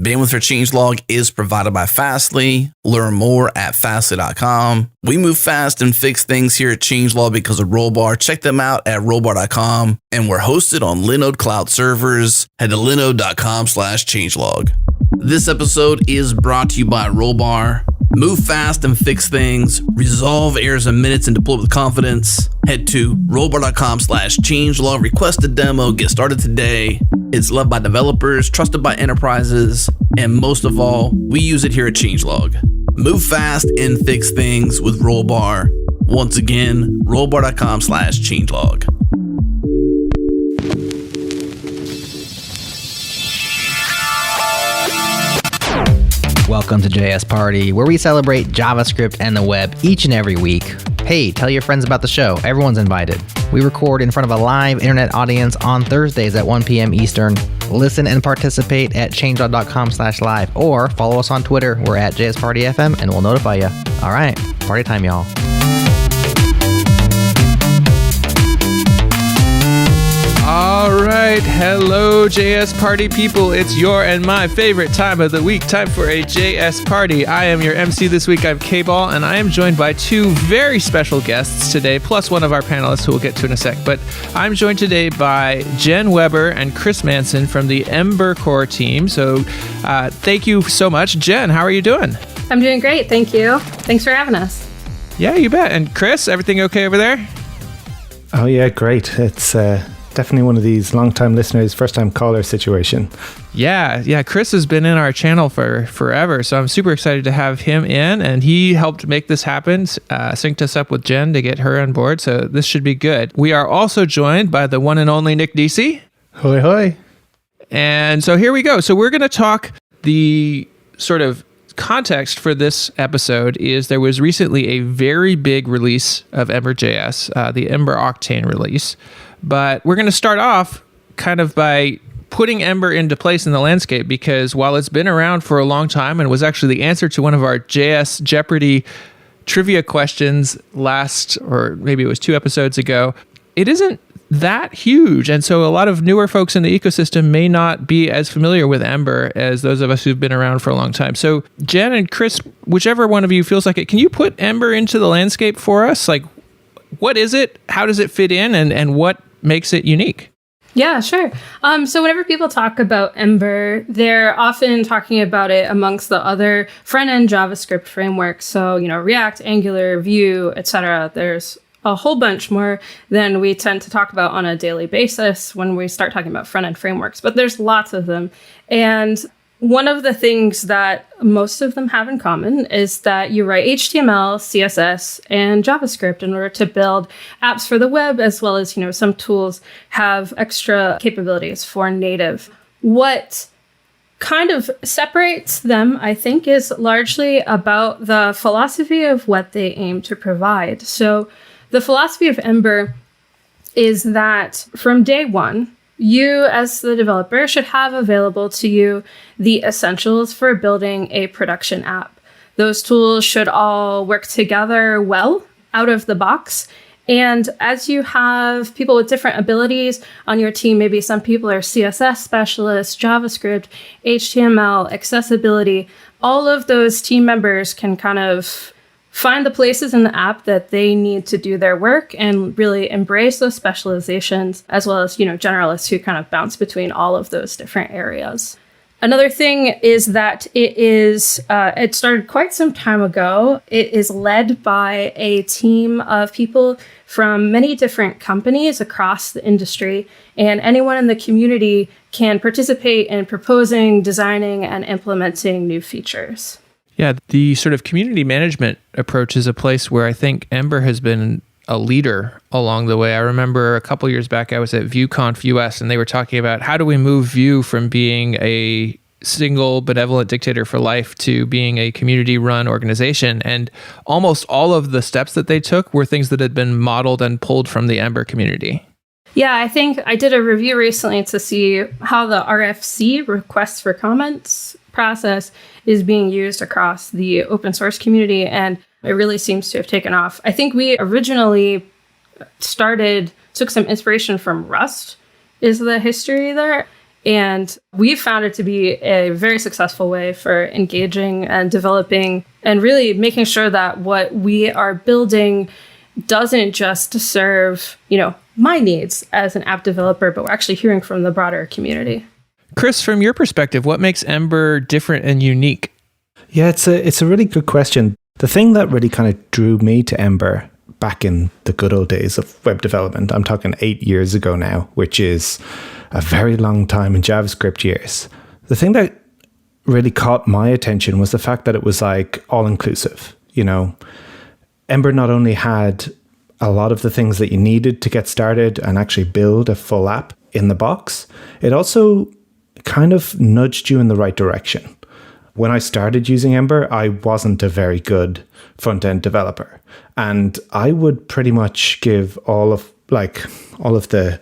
Bandwidth for changelog is provided by Fastly. Learn more at fastly.com. We move fast and fix things here at changelog because of Rollbar. Check them out at rollbar.com. And we're hosted on Linode cloud servers. Head to linode.com/changelog. This episode is brought to you by Rollbar. Move fast and fix things. Resolve errors in minutes and deploy with confidence. Head to rollbar.com/changelog. Request a demo. Get started today. It's loved by developers, trusted by enterprises, and most of all, we use it here at changelog. Move fast and fix things with Rollbar. Once again, rollbar.com/changelog. Welcome to JS Party, where we celebrate JavaScript and the web each and every week. Hey, tell your friends about the show. Everyone's invited. We record in front of a live internet audience on Thursdays at 1 p.m. Eastern. Listen and participate at changelog.com/live or follow us on Twitter. We're at JSPartyFM and we'll notify you. All right, party time, y'all. All right, hello JS Party people. It's your and my favorite time of the week. Time for a JS Party. I am your MC this week. I'm KBall, and I am joined by two very special guests today, plus one of our panelists who we'll get to in a sec. But I'm joined today by Jen Weber and Chris Manson from the Ember core team. So thank you so much. Jen, how are you doing? I'm doing great, thank you. Thanks for having us. Yeah, you bet. And Chris, everything okay over there? Oh yeah, great. It's definitely one of these long-time listeners, first-time caller situation. Yeah. Chris has been in our channel for forever, so I'm super excited to have him in, and he helped make this happen, synced us up with Jen to get her on board, so this should be good. We are also joined by the one and only Nick DC. Hoi hoi. And so here we go. So we're going to talk the sort of context for this episode is there was recently a very big release of Ember.js, the Ember Octane release. But we're going to start off kind of by putting Ember into place in the landscape, because while it's been around for a long time and was actually the answer to one of our JS Jeopardy trivia questions last, or maybe it was 2 episodes ago, it isn't that huge. And so a lot of newer folks in the ecosystem may not be as familiar with Ember as those of us who've been around for a long time. So Jen and Chris, whichever one of you feels like it, can you put Ember into the landscape for us? Like, what is it? How does it fit in? And what makes it unique? Yeah, sure. So whenever people talk about Ember, they're often talking about it amongst the other front-end JavaScript frameworks. So, React, Angular, Vue, etc. There's a whole bunch more than we tend to talk about on a daily basis when we start talking about front-end frameworks. But there's lots of them. And one of the things that most of them have in common is that you write HTML, CSS, and JavaScript in order to build apps for the web, as well as, some tools have extra capabilities for native. What kind of separates them, I think, is largely about the philosophy of what they aim to provide. So the philosophy of Ember is that from day one, you, as the developer, should have available to you the essentials for building a production app. Those tools should all work together well out of the box. And as you have people with different abilities on your team, maybe some people are CSS specialists, JavaScript, HTML, accessibility, all of those team members can kind of find the places in the app that they need to do their work and really embrace those specializations, as well as, generalists who kind of bounce between all of those different areas. Another thing is that it started quite some time ago. It is led by a team of people from many different companies across the industry, and anyone in the community can participate in proposing, designing, and implementing new features. Yeah, the sort of community management approach is a place where I think Ember has been a leader along the way. I remember a couple years back, I was at VueConf US, and they were talking about how do we move Vue from being a single benevolent dictator for life to being a community-run organization. And almost all of the steps that they took were things that had been modeled and pulled from the Ember community. Yeah, I think I did a review recently to see how the RFC, requests for comments process, is being used across the open source community, and it really seems to have taken off. I think we originally took some inspiration from Rust, is the history there. And we've found it to be a very successful way for engaging and developing and really making sure that what we are building doesn't just serve, my needs as an app developer, but we're actually hearing from the broader community. Chris, from your perspective, what makes Ember different and unique? Yeah, it's a really good question. The thing that really kind of drew me to Ember back in the good old days of web development, I'm talking 8 years ago now, which is a very long time in JavaScript years. The thing that really caught my attention was the fact that it was like all inclusive. Ember not only had a lot of the things that you needed to get started and actually build a full app in the box, it also kind of nudged you in the right direction. When I started using Ember, I wasn't a very good front-end developer. And I would pretty much give all of the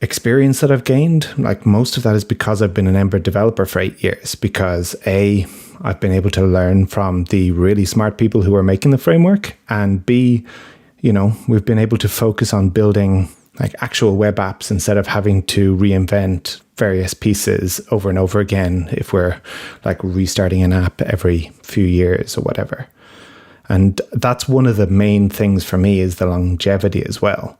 experience that I've gained, like most of that is because I've been an Ember developer for 8 years, because I've been able to learn from the really smart people who are making the framework, and B, we've been able to focus on building like actual web apps instead of having to reinvent various pieces over and over again if we're like restarting an app every few years or whatever. And that's one of the main things for me is the longevity as well.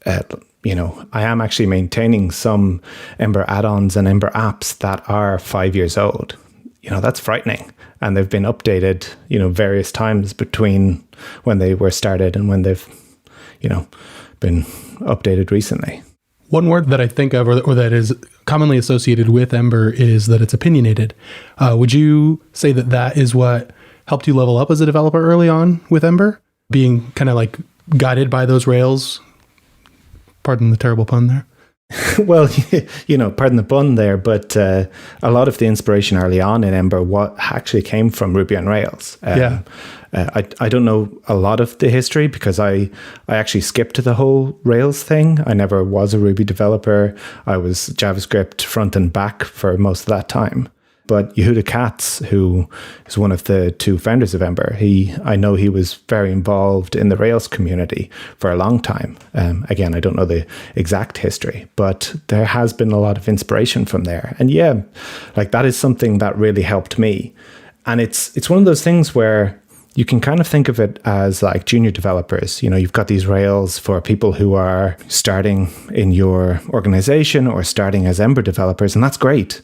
I am actually maintaining some Ember add-ons and Ember apps that are 5 years old. That's frightening. And they've been updated, various times between when they were started and when they've, been updated recently. One word that I think of or that is commonly associated with Ember is that it's opinionated. Would you say that is what helped you level up as a developer early on with Ember? Being kind of like guided by those rails? Pardon the terrible pun there. Well, pardon the pun there, but a lot of the inspiration early on in Ember actually came from Ruby on Rails. I don't know a lot of the history because I actually skipped the whole Rails thing. I never was a Ruby developer. I was JavaScript front and back for most of that time. But Yehuda Katz, who is one of the two founders of Ember, I know he was very involved in the Rails community for a long time. Again, I don't know the exact history, but there has been a lot of inspiration from there. And yeah, like that is something that really helped me. And it's one of those things where you can kind of think of it as like junior developers. You've got these Rails for people who are starting in your organization or starting as Ember developers, and that's great.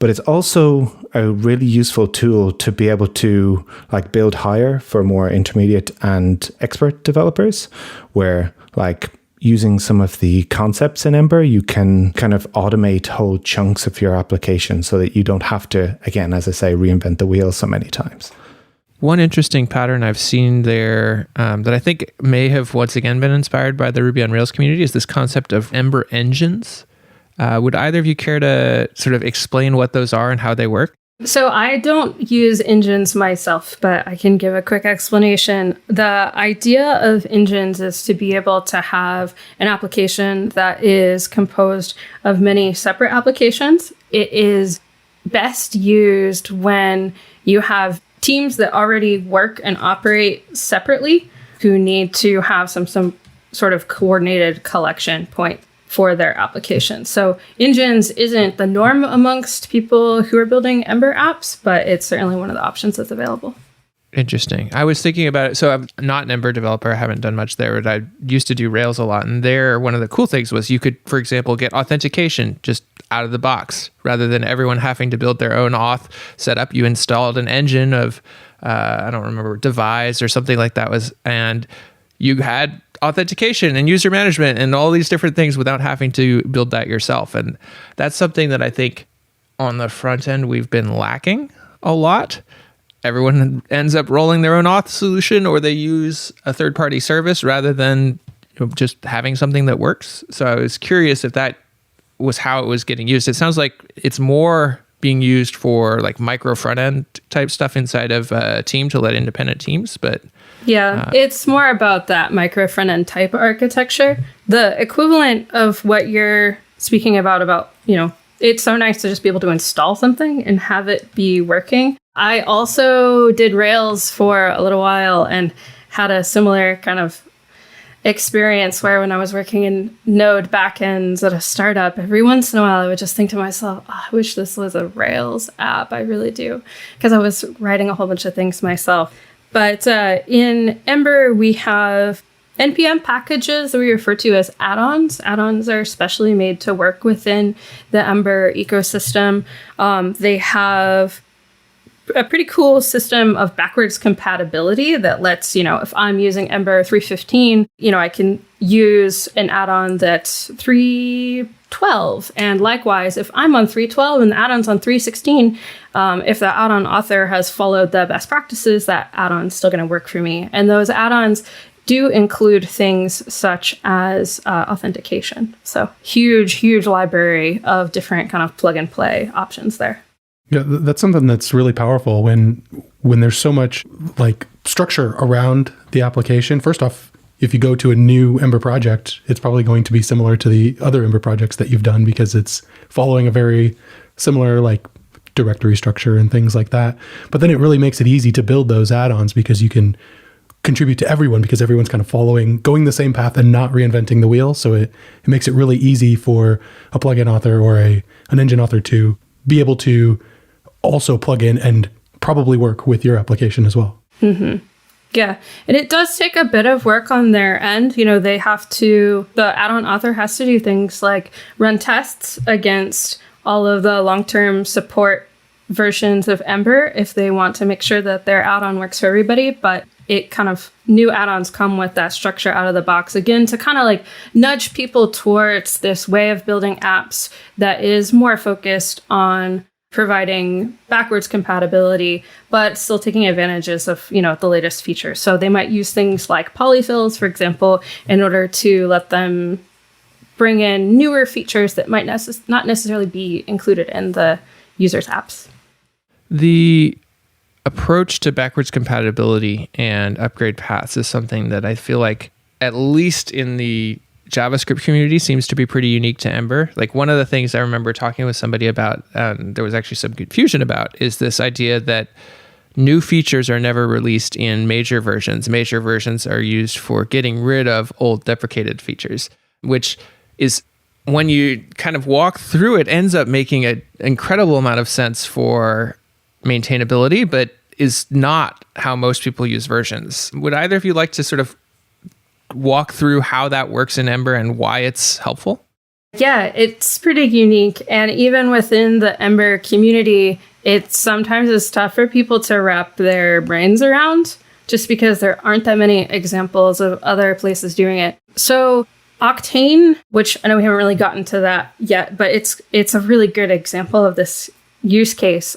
But it's also a really useful tool to be able to like build higher for more intermediate and expert developers, where like using some of the concepts in Ember, you can kind of automate whole chunks of your application so that you don't have to, again, as I say, reinvent the wheel so many times. One interesting pattern I've seen there that I think may have once again been inspired by the Ruby on Rails community is this concept of Ember engines. Would either of you care to sort of explain what those are and how they work? So I don't use engines myself, but I can give a quick explanation. The idea of engines is to be able to have an application that is composed of many separate applications. It is best used when you have teams that already work and operate separately who need to have some sort of coordinated collection point for their application. So engines isn't the norm amongst people who are building Ember apps, but it's certainly one of the options that's available. Interesting. I was thinking about it. So I'm not an Ember developer. I haven't done much there, but I used to do Rails a lot. And there, one of the cool things was you could, for example, get authentication just out of the box rather than everyone having to build their own auth setup. You installed an engine of, I don't remember, Devise or something like that was, and you had authentication and user management and all these different things without having to build that yourself. And that's something that I think on the front end we've been lacking a lot. Everyone ends up rolling their own auth solution, or they use a third-party service rather than just having something that works. So I was curious if that was how it was getting used. It sounds like it's more being used for like micro front end type stuff inside of a team to let independent teams, but yeah, it's more about that micro front end type architecture. The equivalent of what you're speaking about, it's so nice to just be able to install something and have it be working. I also did Rails for a little while and had a similar kind of experience where when I was working in Node backends at a startup, every once in a while I would just think to myself, oh, I wish this was a Rails app. I really do. Because I was writing a whole bunch of things myself. But in Ember, we have NPM packages that we refer to as add-ons. Add-ons are specially made to work within the Ember ecosystem. They have a pretty cool system of backwards compatibility that lets, if I'm using Ember 3.15, I can use an add-on that's 3.12. And likewise, if I'm on 3.12 and the add-on's on 3.16, if the add-on author has followed the best practices, that add-on's still going to work for me. And those add-ons do include things such as authentication. So huge library of different kind of plug and play options there. Yeah, that's something that's really powerful when there's so much like structure around the application. First off, if you go to a new Ember project, it's probably going to be similar to the other Ember projects that you've done because it's following a very similar like directory structure and things like that. But then it really makes it easy to build those add-ons because you can contribute to everyone because everyone's kind of going the same path and not reinventing the wheel. So it makes it really easy for a plugin author or an engine author to be able to also plug in and probably work with your application as well. Mm-hmm. Yeah. And it does take a bit of work on their end. The add-on author has to do things like run tests against all of the long-term support versions of Ember if they want to make sure that their add-on works for everybody. But new add-ons come with that structure out of the box again to kind of like nudge people towards this way of building apps that is more focused on providing backwards compatibility, but still taking advantages of, the latest features. So they might use things like polyfills, for example, in order to let them bring in newer features that might not necessarily be included in the user's apps. The approach to backwards compatibility and upgrade paths is something that I feel like, at least in the JavaScript community, seems to be pretty unique to Ember. Like one of the things I remember talking with somebody about, there was actually some confusion about, is this idea that new features are never released in major versions. Major versions are used for getting rid of old deprecated features, which is, when you kind of walk through it, ends up making an incredible amount of sense for maintainability, but is not how most people use versions. Would either of you like to sort of walk through how that works in Ember and why it's helpful? Yeah, it's pretty unique. And even within the Ember community, it sometimes is tough for people to wrap their brains around just because there aren't that many examples of other places doing it. So Octane, which I know we haven't really gotten to that yet, but it's a really good example of this use case.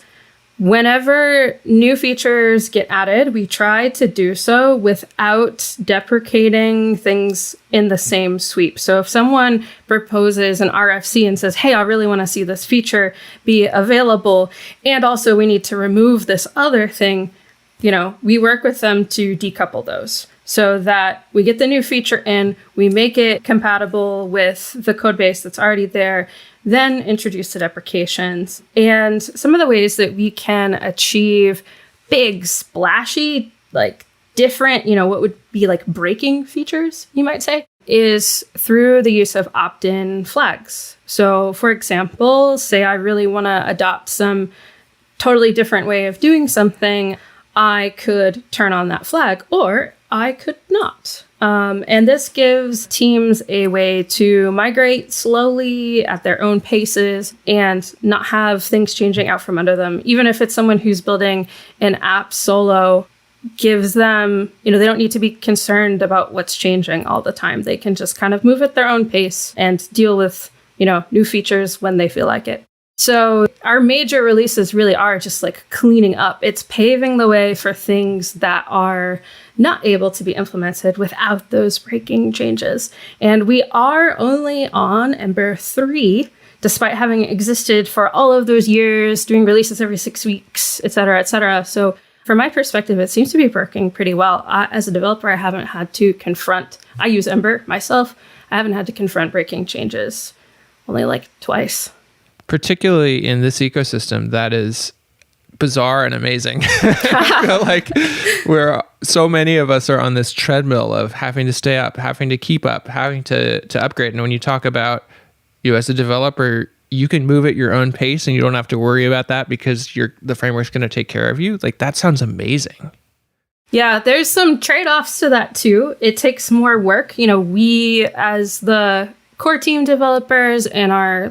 Whenever new features get added, we try to do so without deprecating things in the same sweep. So if someone proposes an RFC and says, hey, I really want to see this feature be available, and also we need to remove this other thing, we work with them to decouple those so that we get the new feature in, we make it compatible with the code base that's already there, then introduce the deprecations. And some of the ways that we can achieve big, splashy, like different, what would be like breaking features, you might say, is through the use of opt-in flags. So for example, say I really want to adopt some totally different way of doing something, I could turn on that flag, or I could not. And this gives teams a way to migrate slowly at their own paces and not have things changing out from under them. Even if it's someone who's building an app solo, gives them, they don't need to be concerned about what's changing all the time. They can just kind of move at their own pace and deal with, new features when they feel like it. So our major releases really are just like cleaning up. It's paving the way for things that are not able to be implemented without those breaking changes. And we are only on Ember 3, despite having existed for all of those years, doing releases every 6 weeks, et cetera, et cetera. So from my perspective, it seems to be working pretty well. As a developer, I haven't had to I use Ember myself. I haven't had to confront breaking changes, only like twice. Particularly in this ecosystem that is bizarre and amazing. I feel like so many of us are on this treadmill of having to stay up, having to keep up, having to upgrade. And when you talk about you as a developer, you can move at your own pace and you don't have to worry about that because the framework's going to take care of you. Like, that sounds amazing. Yeah, there's some trade-offs to that too. It takes more work. We as the core team developers and our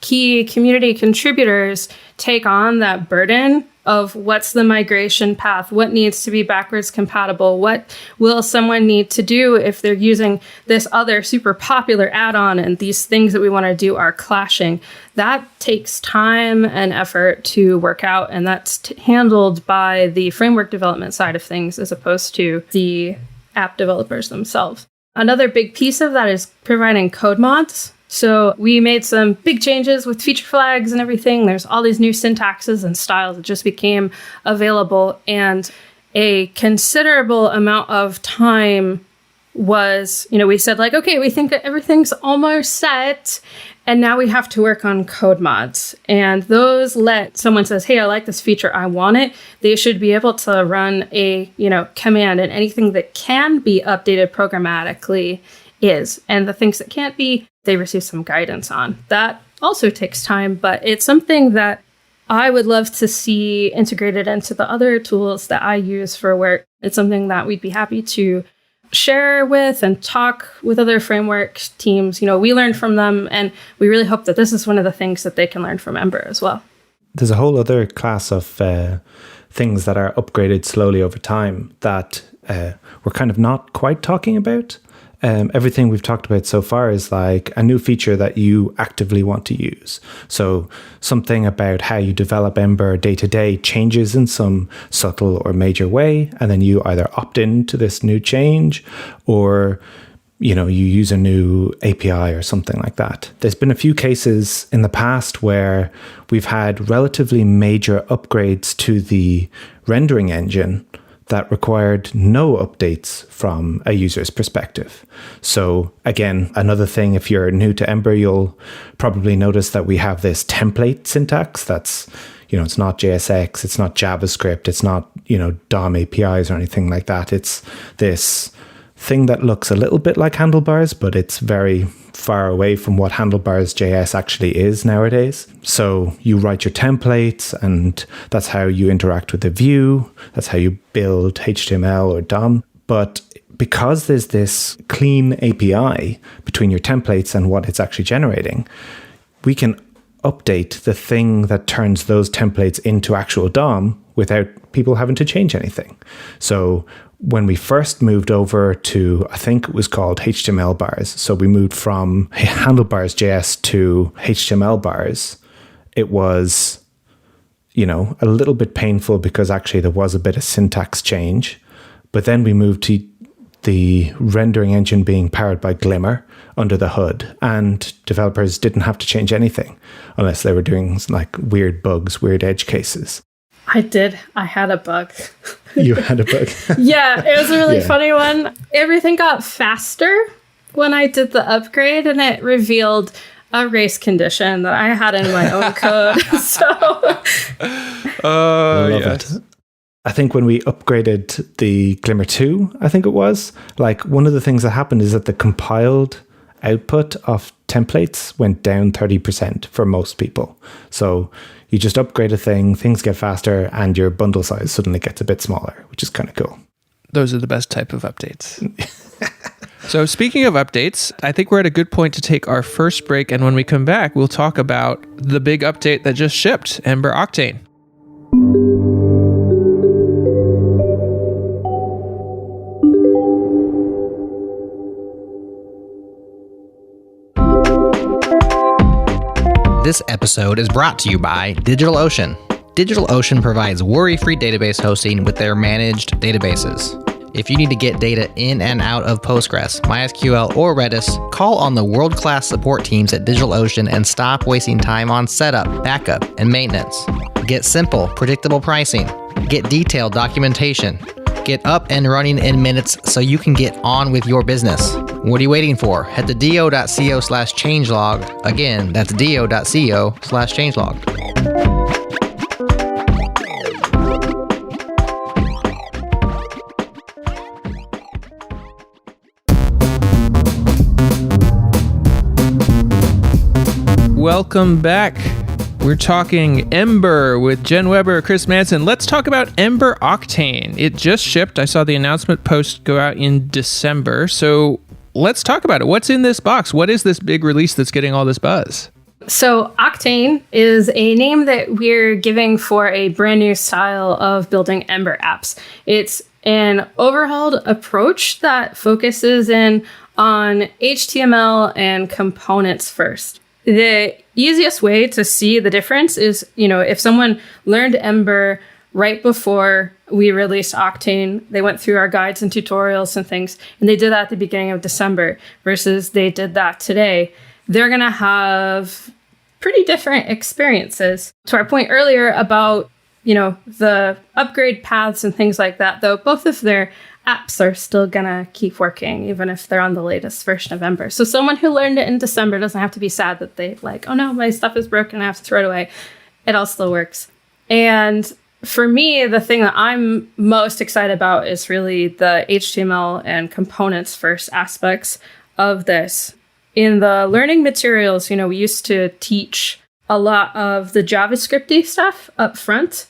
key community contributors take on that burden of what's the migration path, what needs to be backwards compatible, what will someone need to do if they're using this other super popular add-on and these things that we want to do are clashing. That takes time and effort to work out, and that's handled by the framework development side of things as opposed to the app developers themselves. Another big piece of that is providing code mods. So we made some big changes with feature flags and everything. There's all these new syntaxes and styles that just became available. And a considerable amount of time was, we said okay, we think that everything's almost set. And now we have to work on code mods. And those let someone says, hey, I like this feature, I want it. They should be able to run a, command, and anything that can be updated programmatically is. And the things that can't be, they receive some guidance on. That also takes time, but it's something that I would love to see integrated into the other tools that I use for work. It's something that we'd be happy to share with and talk with other framework teams. We learn from them, and we really hope that this is one of the things that they can learn from Ember as well. There's a whole other class of things that are upgraded slowly over time that we're kind of not quite talking about. Everything we've talked about so far is like a new feature that you actively want to use. So something about how you develop Ember day to day changes in some subtle or major way, and then you either opt in to this new change or you use a new API or something like that. There's been a few cases in the past where we've had relatively major upgrades to the rendering engine that required no updates from a user's perspective. So again, another thing, if you're new to Ember, you'll probably notice that we have this template syntax that's, it's not JSX, it's not JavaScript, it's not, DOM APIs or anything like that. It's this thing that looks a little bit like handlebars, but it's very far away from what handlebars.js actually is nowadays. So you write your templates, and that's how you interact with the view. That's how you build HTML or DOM. But because there's this clean API between your templates and what it's actually generating, we can update the thing that turns those templates into actual DOM without people having to change anything. So when we first moved over to, I think it was called HTML bars. So we moved from handlebars.js to HTML bars. It was, a little bit painful because actually there was a bit of syntax change. But then we moved to the rendering engine being powered by Glimmer under the hood, and developers didn't have to change anything unless they were doing like weird bugs, weird edge cases. I did. I had a bug. You had a bug? Yeah, it was a really funny one. Everything got faster when I did the upgrade, and it revealed a race condition that I had in my own code. So, yes. It. I think when we upgraded the Glimmer 2, I think it was, like one of the things that happened is that the compiled output of templates went down 30% for most people. So you just upgrade a thing, things get faster, and your bundle size suddenly gets a bit smaller, which is kind of cool. Those are the best type of updates. So speaking of updates, I think we're at a good point to take our first break. And when we come back, we'll talk about the big update that just shipped, Ember Octane. This episode is brought to you by DigitalOcean. DigitalOcean provides worry-free database hosting with their managed databases. If you need to get data in and out of Postgres, MySQL, or Redis, call on the world-class support teams at DigitalOcean and stop wasting time on setup, backup, and maintenance. Get simple, predictable pricing. Get detailed documentation. Get up and running in minutes so you can get on with your business. What are you waiting for? Head to do.co/changelog. Again, that's do.co/changelog. welcome back. We're talking Ember with Jen Weber, Chris Manson. Let's talk about Ember Octane. It just shipped. I saw the announcement post go out in December. So let's talk about it. What's in this box? What is this big release that's getting all this buzz? So Octane is a name that we're giving for a brand new style of building Ember apps. It's an overhauled approach that focuses in on HTML and components first. The easiest way to see the difference is, if someone learned Ember right before we released Octane, they went through our guides and tutorials and things, and they did that at the beginning of December versus they did that today, they're going to have pretty different experiences. To our point earlier about, the upgrade paths and things like that, though, both of their apps are still going to keep working, even if they're on the latest version of Ember. So someone who learned it in December doesn't have to be sad that they oh no, my stuff is broken, I have to throw it away. It all still works. And for me, the thing that I'm most excited about is really the HTML and components first aspects of this. In the learning materials, we used to teach a lot of the JavaScript-y stuff up front.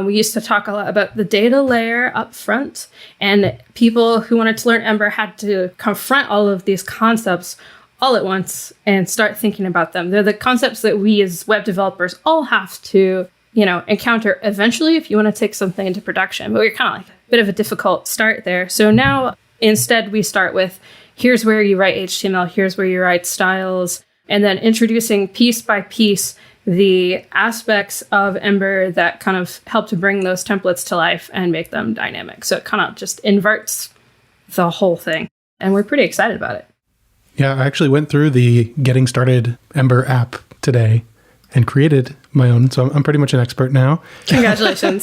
We used to talk a lot about the data layer up front, and people who wanted to learn Ember had to confront all of these concepts all at once and start thinking about them. They're the concepts that we as web developers all have to, encounter eventually if you want to take something into production. But we're kind of like a bit of a difficult start there. So now instead we start with, here's where you write HTML, here's where you write styles, and then introducing piece by piece the aspects of Ember that kind of help to bring those templates to life and make them dynamic. So it kind of just inverts the whole thing. And we're pretty excited about it. Yeah, I actually went through the Getting Started Ember app today and created my own. So I'm pretty much an expert now. Congratulations.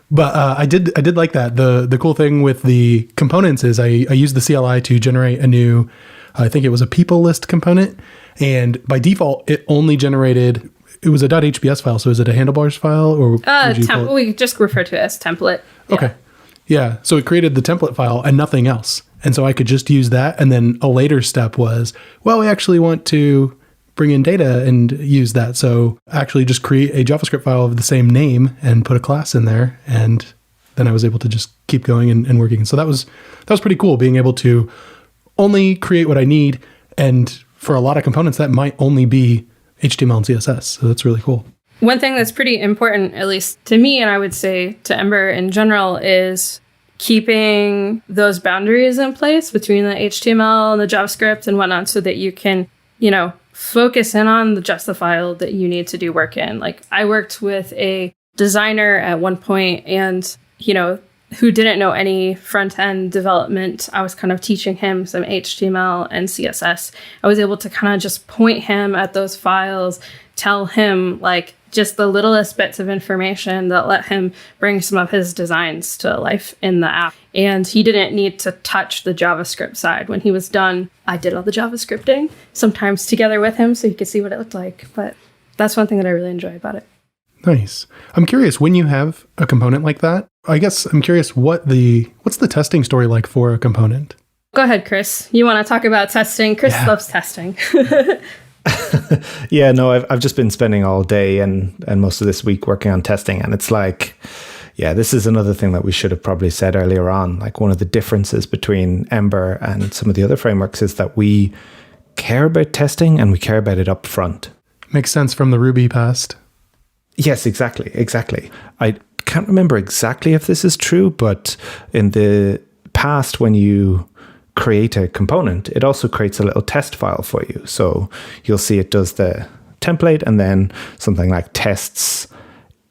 But I did like that. The cool thing with the components is I used the CLI to generate a new, I think it was a people list component. And by default, it only generated, it was a .hbs file. So is it a handlebars file? Or we just refer to it as template. Okay. Yeah. So it created the template file and nothing else. And so I could just use that. And then a later step was, well, we actually want to bring in data and use that. So actually just create a JavaScript file of the same name and put a class in there. And then I was able to just keep going and working. So that was pretty cool, being able to only create what I need. And for a lot of components, that might only be HTML and CSS. So that's really cool. One thing that's pretty important, at least to me, and I would say to Ember in general, is keeping those boundaries in place between the HTML and the JavaScript and whatnot so that you can, focus in on just the file that you need to do work in. Like, I worked with a designer at one point and, who didn't know any front-end development. I was kind of teaching him some HTML and CSS. I was able to kind of just point him at those files, tell him just the littlest bits of information that let him bring some of his designs to life in the app. And he didn't need to touch the JavaScript side. When he was done, I did all the JavaScripting, sometimes together with him so he could see what it looked like. But that's one thing that I really enjoy about it. Nice. I'm curious, when you have a component like that, I guess I'm curious what's the testing story like for a component? Go ahead, Chris. You want to talk about testing? Chris loves testing. Yeah, no, I've just been spending all day and most of this week working on testing. And it's this is another thing that we should have probably said earlier on. Like, one of the differences between Ember and some of the other frameworks is that we care about testing and we care about it up front. Makes sense from the Ruby past. Yes, exactly. I can't remember exactly if this is true, but in the past, when you create a component, it also creates a little test file for you. So you'll see it does the template and then something like tests.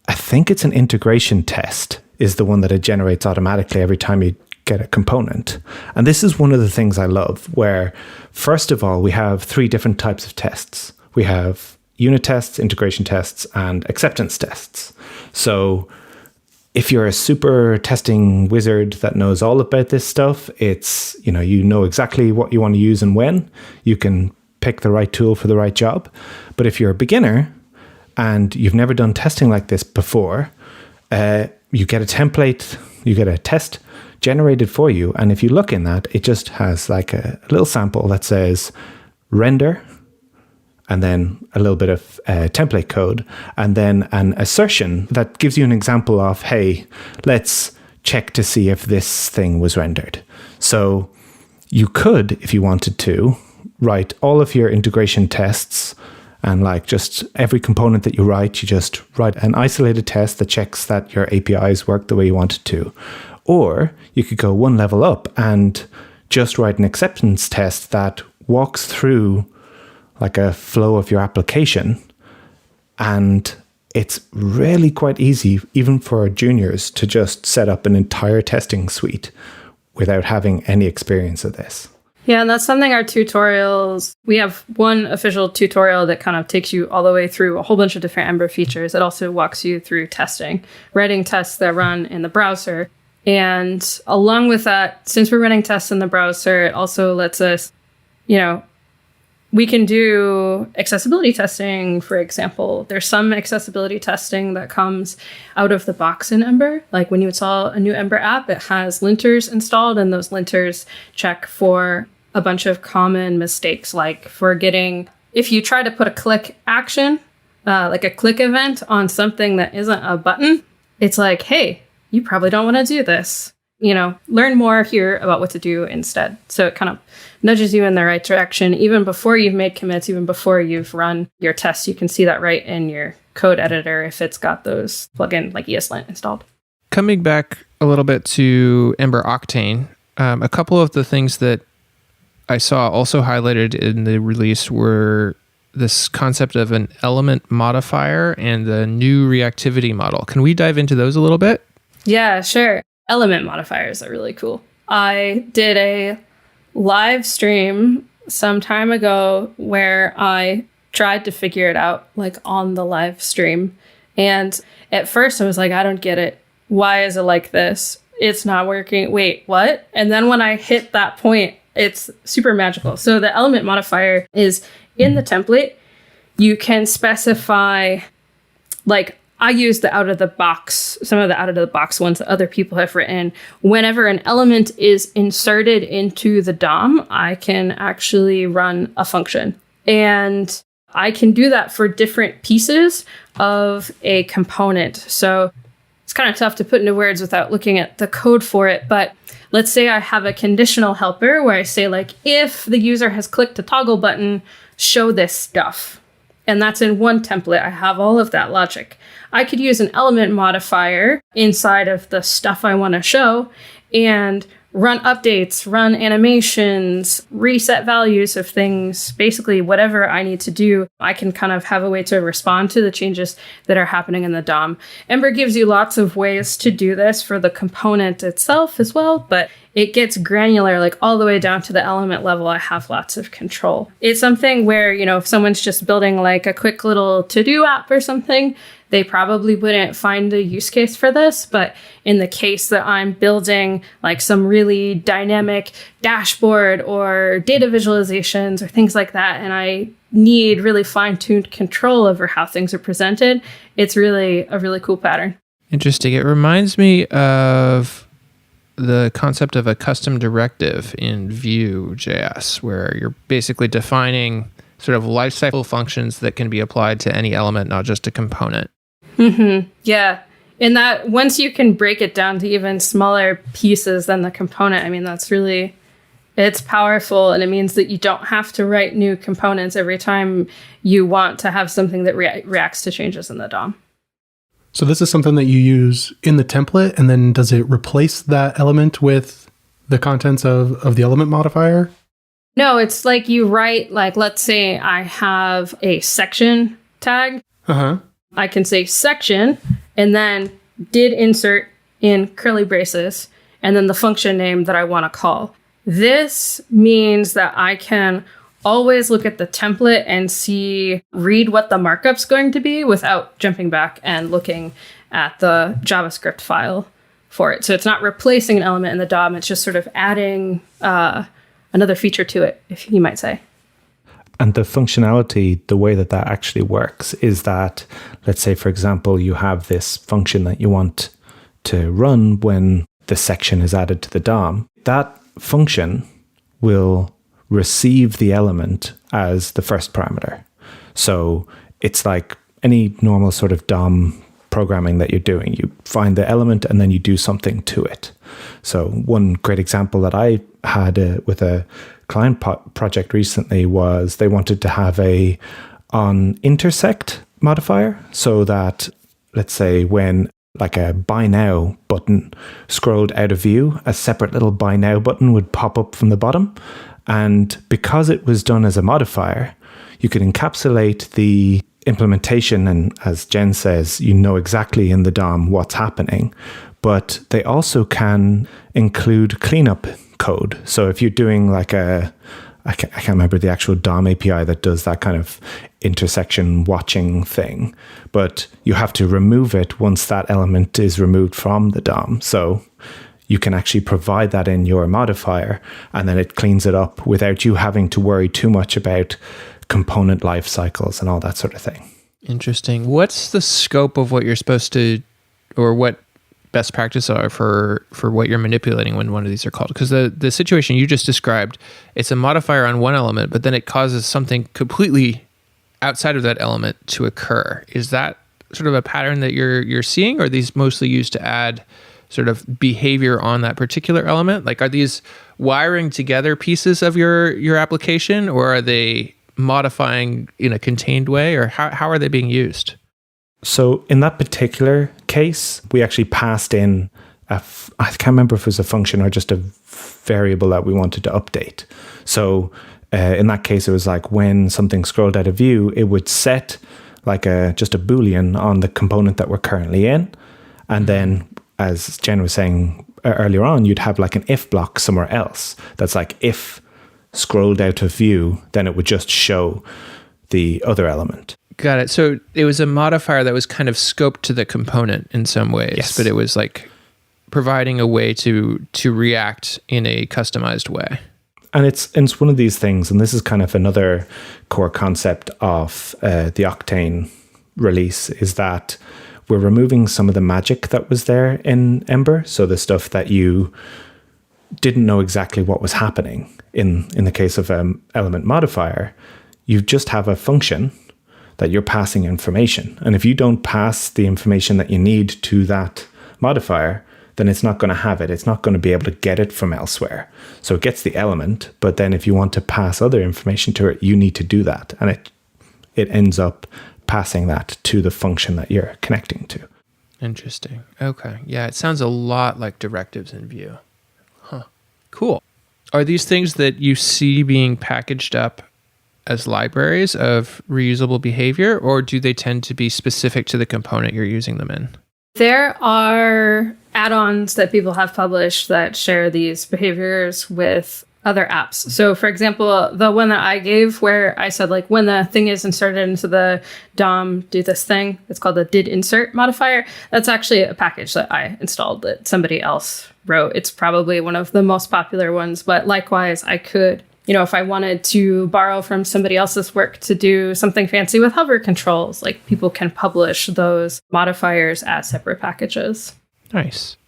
I think it's an integration test is the one that it generates automatically every time you get a component. And this is one of the things I love, where first of all, we have 3 different types of tests. We have unit tests, integration tests, and acceptance tests. So if you're a super testing wizard that knows all about this stuff, it's, you know exactly what you want to use and when. You can pick the right tool for the right job. But if you're a beginner and you've never done testing like this before, you get a template, you get a test generated for you. And if you look in that, it just has like a little sample that says render and then a little bit of template code, and then an assertion that gives you an example of, hey, let's check to see if this thing was rendered. So you could, if you wanted to, write all of your integration tests, and like just every component that you just write an isolated test that checks that your APIs work the way you want it to. Or you could go one level up and just write an acceptance test that walks through like a flow of your application. And it's really quite easy, even for juniors, to just set up an entire testing suite without having any experience of this. Yeah, and that's something our tutorials, we have one official tutorial that kind of takes you all the way through a whole bunch of different Ember features. It also walks you through testing, writing tests that run in the browser. And along with that, since we're running tests in the browser, it also lets us, we can do accessibility testing, for example. There's some accessibility testing that comes out of the box in Ember. Like when you install a new Ember app, it has linters installed, and those linters check for a bunch of common mistakes, like forgetting, if you try to put a click action, like a click event on something that isn't a button, it's like, hey, you probably don't want to do this. Learn more here about what to do instead. So it kind of nudges you in the right direction. Even before you've made commits, even before you've run your tests, you can see that right in your code editor if it's got those plugin like ESLint installed. Coming back a little bit to Ember Octane, a couple of the things that I saw also highlighted in the release were this concept of an element modifier and the new reactivity model. Can we dive into those a little bit? Yeah, sure. Element modifiers are really cool. I did a live stream some time ago where I tried to figure it out, like on the live stream. And at first I was like, I don't get it. Why is it like this? It's not working. Wait, what? And then when I hit that point, it's super magical. So the element modifier is in the template. You can specify, like, I use the out of the box, some of the out of the box ones that other people have written. Whenever an element is inserted into the DOM, I can actually run a function. And I can do that for different pieces of a component. So it's kind of tough to put into words without looking at the code for it. But let's say I have a conditional helper where I say, like, if the user has clicked a toggle button, show this stuff. And that's in one template. I have all of that logic. I could use an element modifier inside of the stuff I want to show and run updates, run animations, reset values of things, basically whatever I need to do. I can kind of have a way to respond to the changes that are happening in the DOM. Ember gives you lots of ways to do this for the component itself as well, but it gets granular, like all the way down to the element level. I have lots of control. It's something where, if someone's just building like a quick little to-do app or something, they probably wouldn't find a use case for this. But in the case that I'm building like some really dynamic dashboard or data visualizations or things like that, and I need really fine-tuned control over how things are presented, it's really a really cool pattern. Interesting. It reminds me of the concept of a custom directive in Vue.js, where you're basically defining sort of lifecycle functions that can be applied to any element, not just a component. Mm-hmm. Yeah. And that once you can break it down to even smaller pieces than the component, I mean, that's really, it's powerful. And it means that you don't have to write new components every time you want to have something that reacts to changes in the DOM. So this is something that you use in the template, and then does it replace that element with the contents of the element modifier? No, it's like you write, like, let's say I have a section tag. Uh-huh. I can say section and then did insert in curly braces and then the function name that I want to call. This means that I can always look at the template and read what the markup's going to be without jumping back and looking at the JavaScript file for it. So it's not replacing an element in the DOM. It's just sort of adding another feature to it, if you might say. And the functionality, the way that actually works is that, let's say, for example, you have this function that you want to run when the section is added to the DOM. That function will receive the element as the first parameter. So it's like any normal sort of DOM programming that you're doing. You find the element and then you do something to it. So one great example that I had with a client project recently was they wanted to have a on intersect modifier, so that, let's say, when like a buy now button scrolled out of view, a separate little buy now button would pop up from the bottom. And because it was done as a modifier, you could encapsulate the implementation, and as Jen says, you know exactly in the DOM what's happening. But they also can include cleanup code. So if you're doing like I can't remember the actual DOM API that does that kind of intersection watching thing, but you have to remove it once that element is removed from the DOM. So you can actually provide that in your modifier, and then it cleans it up without you having to worry too much about component life cycles and all that sort of thing. Interesting. What's the scope of what you're supposed to, or what best practices are for what you're manipulating when one of these are called? Because the situation you just described, it's a modifier on one element, but then it causes something completely outside of that element to occur. Is that sort of a pattern that you're seeing, or are these mostly used to add sort of behavior on that particular element? Like, are these wiring together pieces of your application, or are they modifying in a contained way, or how are they being used? So in that particular case, we actually passed in I can't remember if it was a function or just a variable that we wanted to update. So in that case, it was like when something scrolled out of view, it would set like just a Boolean on the component that we're currently in. And then, as Jen was saying earlier on, you'd have like an if block somewhere else. That's like if scrolled out of view, then it would just show the other element. Got it. So it was a modifier that was kind of scoped to the component in some ways, yes. But it was like providing a way to react in a customized way. And it's one of these things, and this is kind of another core concept of the Octane release, is that we're removing some of the magic that was there in Ember. So the stuff that you didn't know exactly what was happening. In the case of element modifier, you just have a function that you're passing information. And if you don't pass the information that you need to that modifier, then it's not going to have it. It's not going to be able to get it from elsewhere. So it gets the element, but then if you want to pass other information to it, you need to do that. And it ends up passing that to the function that you're connecting to. Interesting. Okay. Yeah, it sounds a lot like directives in Vue. Huh. Cool. Are these things that you see being packaged up as libraries of reusable behavior, or do they tend to be specific to the component you're using them in? There are add-ons that people have published that share these behaviors with other apps. So for example, the one that I gave where I said, like, when the thing is inserted into the DOM, do this thing. It's called the did insert modifier. That's actually a package that I installed that somebody else wrote. It's probably one of the most popular ones, but likewise, I could, if I wanted to borrow from somebody else's work to do something fancy with hover controls, like, people can publish those modifiers as separate packages. Nice.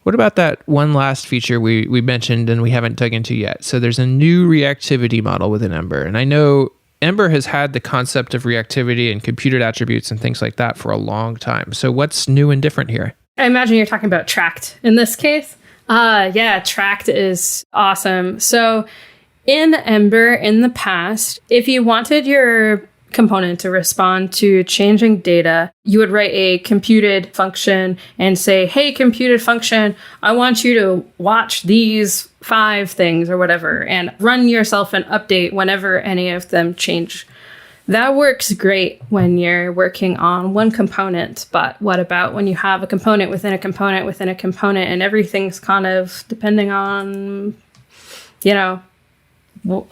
What about that one last feature we mentioned and we haven't dug into yet? So there's a new reactivity model within Ember. And I know Ember has had the concept of reactivity and computed attributes and things like that for a long time. So what's new and different here? I imagine you're talking about tracked in this case. Yeah, tracked is awesome. So in Ember in the past, if you wanted your component to respond to changing data, you would write a computed function and say, hey, computed function, I want you to watch these 5 things or whatever, and run yourself an update whenever any of them change. That works great when you're working on one component, but what about when you have a component within a component within a component, and everything's kind of depending on,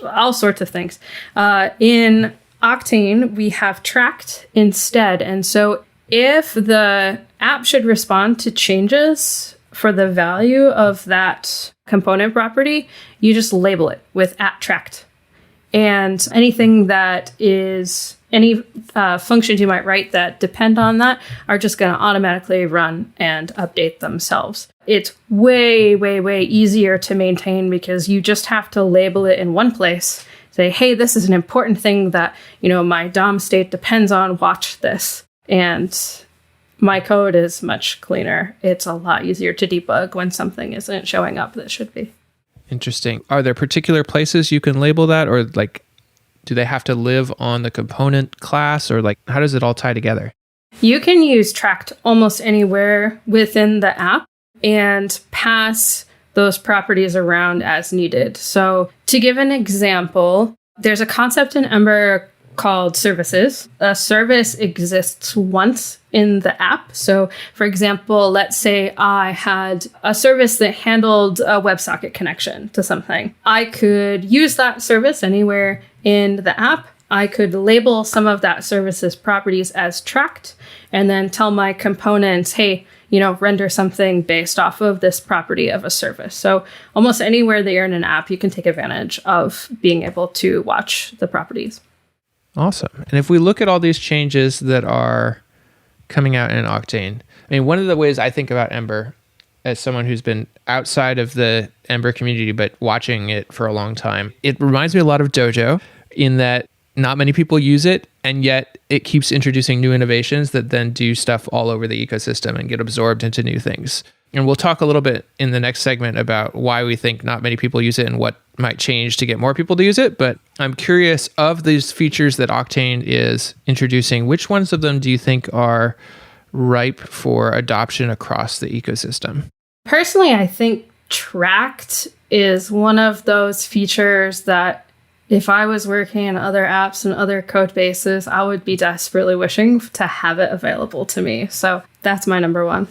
all sorts of things. In Octane, we have tracked instead. And so if the app should respond to changes for the value of that component property, you just label it with @tracked. And anything that is, any functions you might write that depend on that are just going to automatically run and update themselves. It's way, way, way easier to maintain because you just have to label it in one place say, hey, this is an important thing that, my DOM state depends on, watch this. And my code is much cleaner. It's a lot easier to debug when something isn't showing up that should be. Interesting. Are there particular places you can label that, or do they have to live on the component class, or how does it all tie together? You can use tracked almost anywhere within the app and pass those properties around as needed. So to give an example, there's a concept in Ember called services. A service exists once in the app. So for example, let's say I had a service that handled a WebSocket connection to something. I could use that service anywhere in the app. I could label some of that service's properties as tracked and then tell my components, hey, render something based off of this property of a service. So almost anywhere that you're in an app, you can take advantage of being able to watch the properties. Awesome. And if we look at all these changes that are coming out in Octane, one of the ways I think about Ember as someone who's been outside of the Ember community but watching it for a long time, it reminds me a lot of Dojo in that not many people use it, and yet it keeps introducing new innovations that then do stuff all over the ecosystem and get absorbed into new things. And we'll talk a little bit in the next segment about why we think not many people use it and what might change to get more people to use it. But I'm curious, of these features that Octane is introducing, which ones of them do you think are ripe for adoption across the ecosystem? Personally, I think tracked is one of those features that if I was working in other apps and other code bases, I would be desperately wishing to have it available to me. So that's my number one.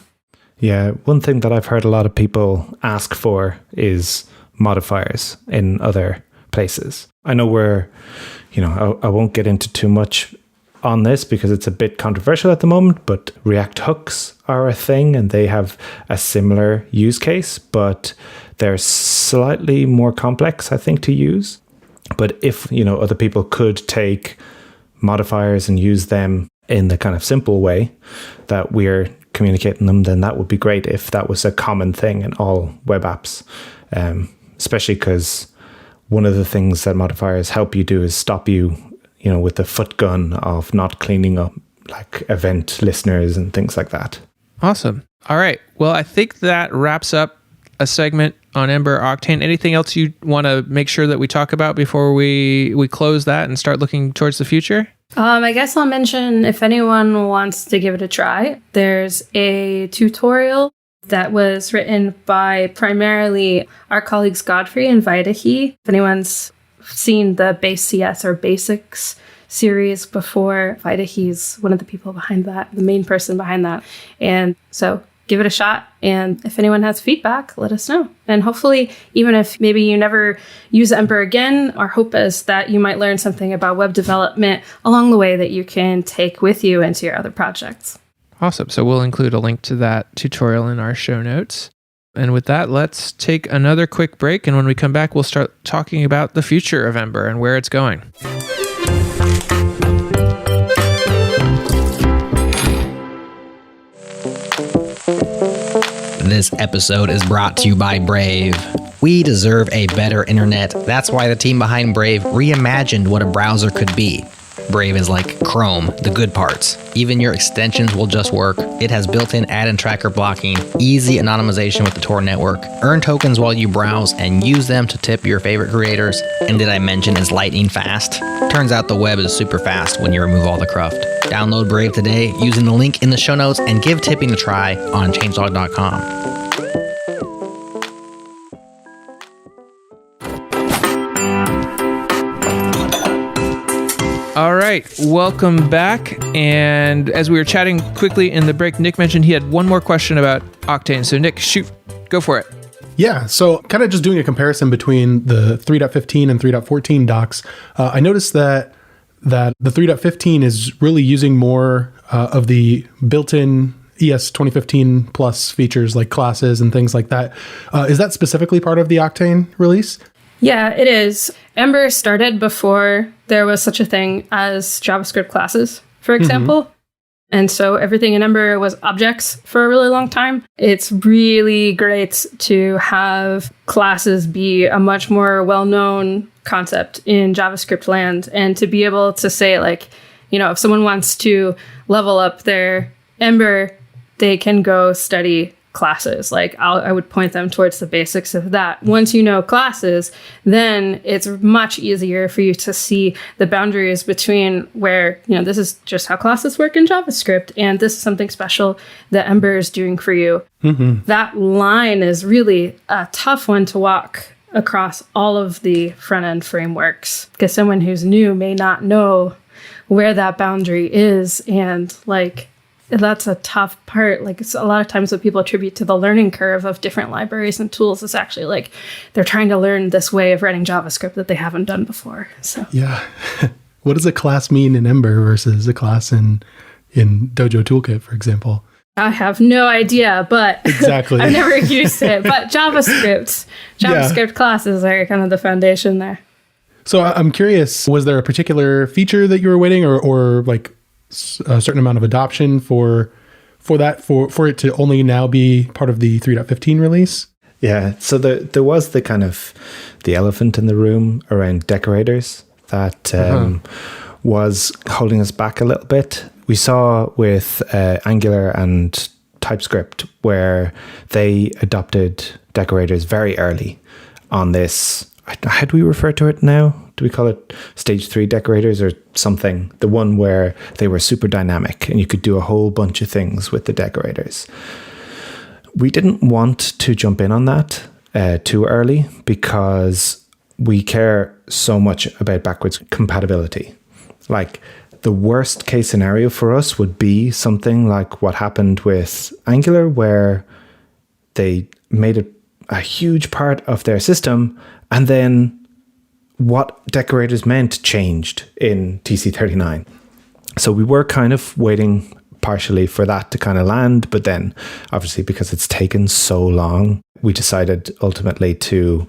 Yeah, one thing that I've heard a lot of people ask for is modifiers in other places. I know I won't get into too much on this because it's a bit controversial at the moment, but React hooks are a thing and they have a similar use case, but they're slightly more complex, I think, to use. But if, other people could take modifiers and use them in the kind of simple way that we're communicating them, then that would be great if that was a common thing in all web apps, especially because one of the things that modifiers help you do is stop you, with the foot gun of not cleaning up event listeners and things like that. Awesome. All right. Well, I think that wraps up a segment on Ember Octane. Anything else you want to make sure that we talk about before we close that and start looking towards the future? I guess I'll mention if anyone wants to give it a try, there's a tutorial that was written by primarily our colleagues Godfrey and Vaidehi. If anyone's seen the Base CS or Basics series before, Vaidehi's one of the people behind that, the main person behind that. And so give it a shot. And if anyone has feedback, let us know. And hopefully, even if maybe you never use Ember again, our hope is that you might learn something about web development along the way that you can take with you into your other projects. Awesome. So we'll include a link to that tutorial in our show notes. And with that, let's take another quick break. And when we come back, we'll start talking about the future of Ember and where it's going. This episode is brought to you by Brave. We deserve a better internet. That's why the team behind Brave reimagined what a browser could be. Brave is like Chrome, the good parts. Even your extensions will just work. It has built-in ad and tracker blocking, easy anonymization with the Tor network, earn tokens while you browse, and use them to tip your favorite creators. And did I mention it's lightning fast? Turns out the web is super fast when you remove all the cruft. Download Brave today using the link in the show notes and give tipping a try on changelog.com. All right, welcome back. And as we were chatting quickly in the break, Nick mentioned he had one more question about Octane. So Nick, shoot, go for it. Yeah, so kind of just doing a comparison between the 3.15 and 3.14 docs, I noticed that the 3.15 is really using more of the built-in ES 2015 plus features like classes and things like that. Is that specifically part of the Octane release? Yeah, it is. Ember started before there was such a thing as JavaScript classes, for example. Mm-hmm. And so everything in Ember was objects for a really long time. It's really great to have classes be a much more well-known concept in JavaScript land. And to be able to say, like, you know, if someone wants to level up their Ember, they can go study classes. Like I would point them towards the basics of that. Once you know classes, then it's much easier for you to see the boundaries between where, you know, this is just how classes work in JavaScript, and this is something special that Ember is doing for you. Mm-hmm. That line is really a tough one to walk across all of the front-end frameworks, because someone who's new may not know where that boundary is, and like that's a tough part. Like, it's a lot of times what people attribute to the learning curve of different libraries and tools is actually like they're trying to learn this way of writing JavaScript that they haven't done before. So yeah. What does a class mean in Ember versus a class in Dojo Toolkit, for example? I have no idea, but exactly. I've never used it. But JavaScript classes are kind of the foundation there. So I'm curious, was there a particular feature that you were waiting, or like a certain amount of adoption for it to only now be part of the 3.15 release? Yeah, so there was the kind of the elephant in the room around decorators that was holding us back a little bit. We saw with Angular and TypeScript where they adopted decorators very early on this. How do we refer to it now? Do we call it stage 3 decorators or something? The one where they were super dynamic and you could do a whole bunch of things with the decorators. We didn't want to jump in on that too early because we care so much about backwards compatibility. Like, the worst case scenario for us would be something like what happened with Angular, where they made it a huge part of their system, and then what decorators meant changed in TC39. So we were kind of waiting partially for that to kind of land, but then obviously because it's taken so long, we decided ultimately to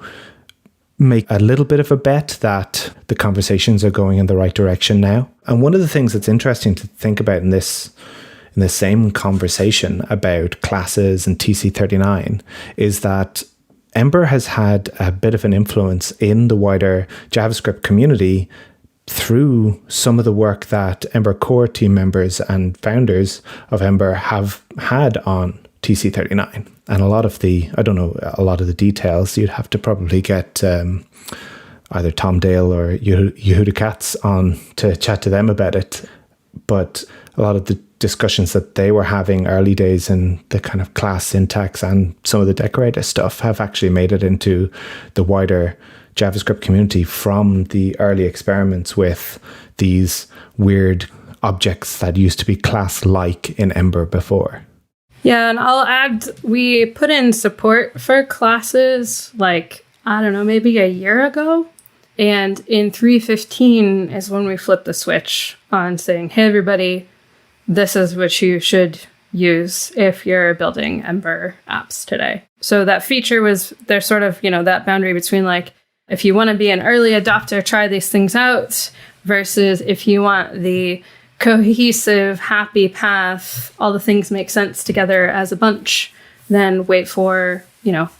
make a little bit of a bet that the conversations are going in the right direction now. And one of the things that's interesting to think about in this same conversation about classes and TC39 is that Ember has had a bit of an influence in the wider JavaScript community through some of the work that Ember core team members and founders of Ember have had on TC39. And a lot of the details, you'd have to probably get either Tom Dale or Yehuda Katz on to chat to them about it. But a lot of the discussions that they were having early days in the kind of class syntax and some of the decorator stuff have actually made it into the wider JavaScript community from the early experiments with these weird objects that used to be class-like in Ember before. Yeah, and I'll add, we put in support for classes like, I don't know, maybe a year ago. And in 3.15 is when we flipped the switch on saying, hey, everybody, this is what you should use if you're building Ember apps today. So that feature was, there's sort of, that boundary between like, if you want to be an early adopter, try these things out, versus if you want the cohesive, happy path, all the things make sense together as a bunch, then wait for,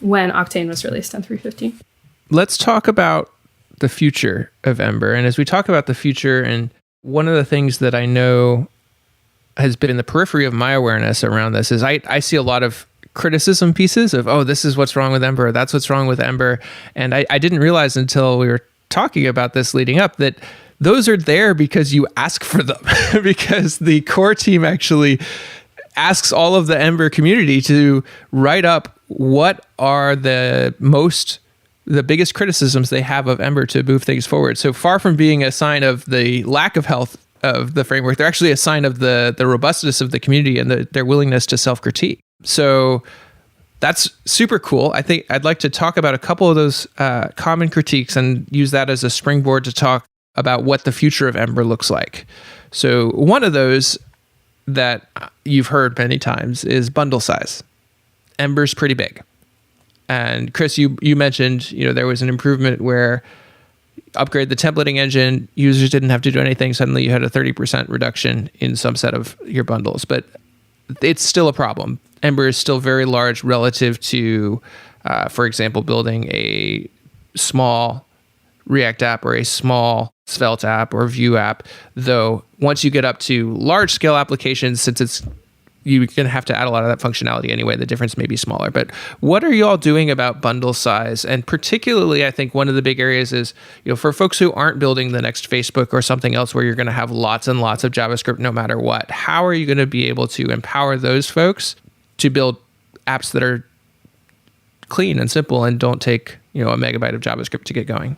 when Octane was released on 3.15. Let's talk about the future of Ember. And as we talk about the future, and one of the things that I know has been in the periphery of my awareness around this is I see a lot of criticism pieces of, oh, this is what's wrong with Ember, that's what's wrong with Ember. And I didn't realize until we were talking about this leading up that those are there because you ask for them, because the core team actually asks all of the Ember community to write up what are the biggest criticisms they have of Ember to move things forward. So far from being a sign of the lack of health of the framework, they're actually a sign of the robustness of the community and their willingness to self-critique. So that's super cool. I think I'd like to talk about a couple of those common critiques and use that as a springboard to talk about what the future of Ember looks like. So one of those that you've heard many times is bundle size. Ember's pretty big. And Chris, you mentioned, there was an improvement where upgrade the templating engine, users didn't have to do anything. Suddenly you had a 30% reduction in subset of your bundles, but it's still a problem. Ember is still very large relative to, for example, building a small React app or a small Svelte app or Vue app. Though once you get up to large scale applications, since you're going to have to add a lot of that functionality anyway, the difference may be smaller. But what are you all doing about bundle size? And particularly, I think one of the big areas is, for folks who aren't building the next Facebook or something else where you're going to have lots and lots of JavaScript no matter what, how are you going to be able to empower those folks to build apps that are clean and simple and don't take, a megabyte of JavaScript to get going?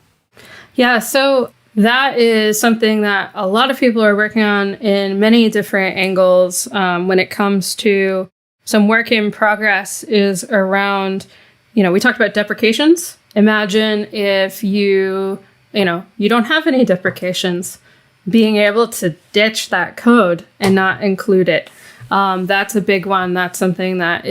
Yeah, so that is something that a lot of people are working on in many different angles. When it comes to some work in progress is around, we talked about deprecations. Imagine if you don't have any deprecations, being able to ditch that code and not include it. That's a big one. That's something that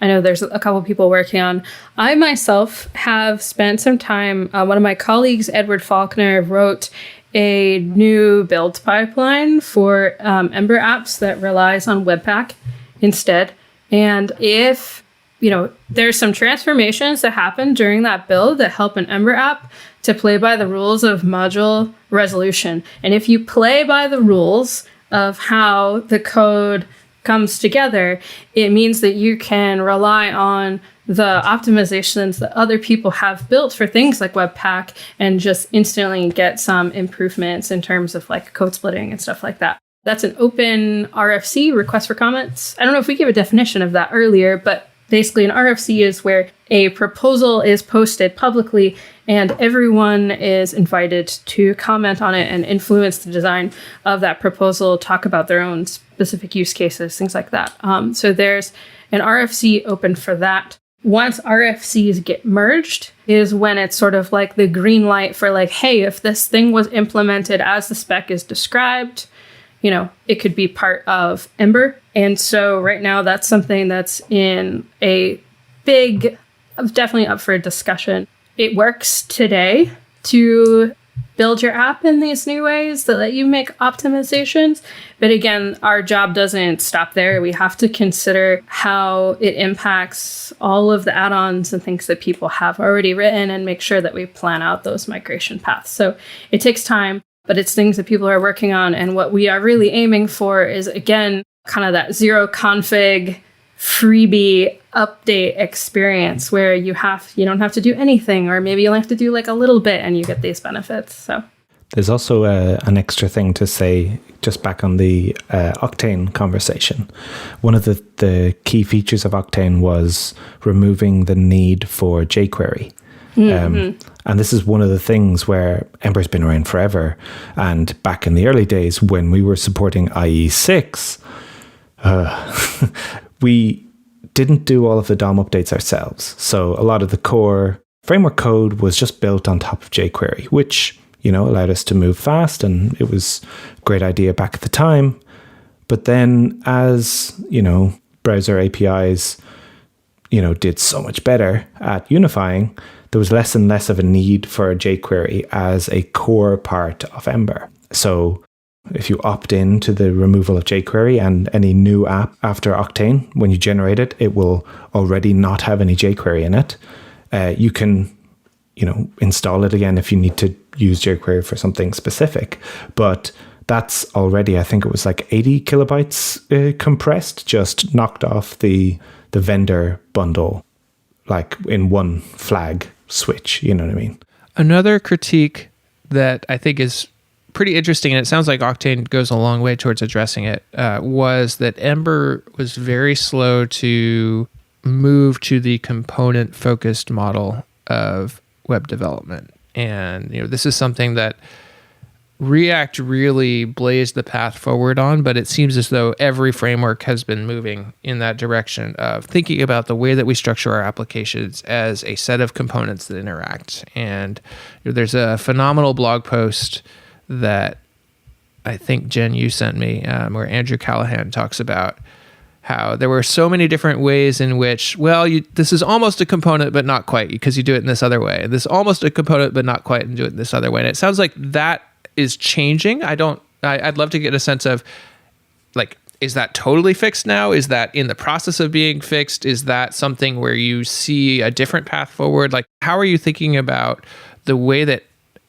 I know there's a couple people working on. I myself have spent some time, one of my colleagues, Edward Faulkner, wrote a new build pipeline for Ember apps that relies on Webpack instead. And if, there's some transformations that happen during that build that help an Ember app to play by the rules of module resolution. And if you play by the rules of how the code comes together, it means that you can rely on the optimizations that other people have built for things like Webpack and just instantly get some improvements in terms of like code splitting and stuff like that. That's an open RFC, request for comments. I don't know if we gave a definition of that earlier, but basically an RFC is where a proposal is posted publicly and everyone is invited to comment on it and influence the design of that proposal, talk about their own specific use cases, things like that. So there's an RFC open for that. Once RFCs get merged is when it's sort of like the green light for like, hey, if this thing was implemented as the spec is described, it could be part of Ember. And so right now that's something that's in a big, definitely up for discussion. It works today to build your app in these new ways that let you make optimizations. But again, our job doesn't stop there. We have to consider how it impacts all of the add-ons and things that people have already written and make sure that we plan out those migration paths. So it takes time, but it's things that people are working on. And what we are really aiming for is, again, kind of that zero config freebie update experience where you don't have to do anything, or maybe you only have to do like a little bit and you get these benefits. So there's also an extra thing to say, just back on the Octane conversation. One of the key features of Octane was removing the need for jQuery. And this is one of the things where Ember's been around forever. And back in the early days when we were supporting IE6, we didn't do all of the DOM updates ourselves. So a lot of the core framework code was just built on top of jQuery, which, allowed us to move fast. And it was a great idea back at the time. But then as, browser APIs, did so much better at unifying, there was less and less of a need for jQuery as a core part of Ember. So if you opt in to the removal of jQuery and any new app after Octane, when you generate it, it will already not have any jQuery in it. You can, install it again if you need to use jQuery for something specific. But that's already, I think it was like 80 kilobytes compressed, just knocked off the vendor bundle, like in one flag switch, you know what I mean? Another critique that I think is pretty interesting, and it sounds like Octane goes a long way towards addressing it, was that Ember was very slow to move to the component-focused model of web development. And this is something that React really blazed the path forward on, but it seems as though every framework has been moving in that direction of thinking about the way that we structure our applications as a set of components that interact. And there's a phenomenal blog post that I think, Jen, you sent me, where Andrew Callahan talks about how there were so many different ways in which, this is almost a component, but not quite, because you do it in this other way. And this is almost a component, but not quite, and do it in this other way. And it sounds like that is changing. I'd love to get a sense of, like, is that totally fixed now? Is that in the process of being fixed? Is that something where you see a different path forward? Like, how are you thinking about the way that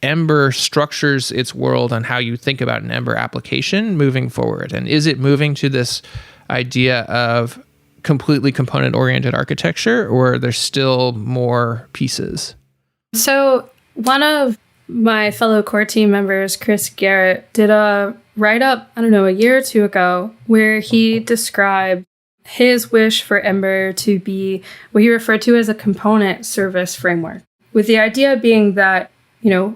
Ember structures its world on how you think about an Ember application moving forward? And is it moving to this idea of completely component-oriented architecture, or are there still more pieces? So one of my fellow core team members, Chris Garrett, did a write-up, I don't know, a year or two ago, where he described his wish for Ember to be what he referred to as a component service framework, with the idea being that, you know,